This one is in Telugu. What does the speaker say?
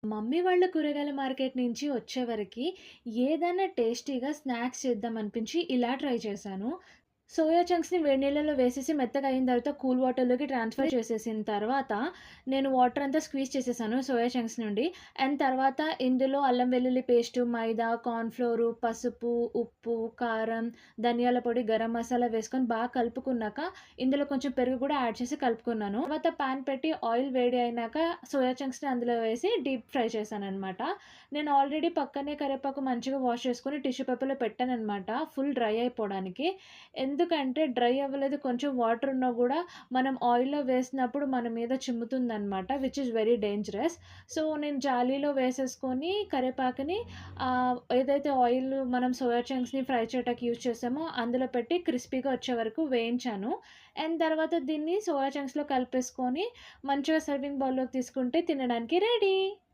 మమ్మీ వాళ్ళ కూరగాయల మార్కెట్ నుంచి వచ్చేవరకి ఏదైనా టేస్టీగా స్నాక్స్ చేద్దామనిపించి ఇలా ట్రై చేశాను. సోయా చంక్స్‌ని వేడి నీళ్ళలో వేసేసి మెత్తగా అయిన తర్వాత కూల్ వాటర్‌లోకి ట్రాన్స్‌ఫర్ చేసేసిన తర్వాత, నేను వాటర్ అంతా స్క్వీజ్ చేసేసాను సోయా చంక్స్ నుండి. అండ్ తర్వాత ఇందులో అల్లం వెల్లుల్లి పేస్టు, మైదా, కార్న్ ఫ్లోరు, పసుపు, ఉప్పు, కారం, ధనియాల పొడి, గరం మసాలా వేసుకొని బాగా కలుపుకున్నాక, ఇందులో కొంచెం పెరుగు కూడా యాడ్ చేసి కలుపుకున్నాను. తర్వాత పాన్ పెట్టి ఆయిల్ వేడి అయినాక సోయా చంక్స్‌ని అందులో వేసి డీప్ ఫ్రై చేశాననమాట. నేను ఆల్రెడీ పక్కనే కరివేపాకు మంచిగా వాష్ చేసుకొని టిష్యూ పేపర్‌లో పెట్టాననమాట ఫుల్ డ్రై అయిపోవడానికి. ఎందుకంటే డ్రై అవ్వలేదు. కొంచెం వాటర్ ఉన్నా గూడా మనం ఆయిల్‌లో వేసినప్పుడు మన మీద చిమ్ముతుందనమాట. Which is very dangerous. So, నేను జాలీలో వేసేసుకొని కరివేపాకుని ఏదైతే ఆయిల్ మనం సోయా చంక్స్‌ని ఫ్రై చేయటానికి యూజ్ చేసామో అందులో పెట్టి క్రిస్పీగా వచ్చే వరకు వేయించాను. అండ్ తర్వాత దీన్ని సోయా చంక్స్‌లో కలిపేసుకొని మంచిగా సర్వింగ్ బౌల్‌లోకి తీసుకుంటే తినడానికి రెడీ.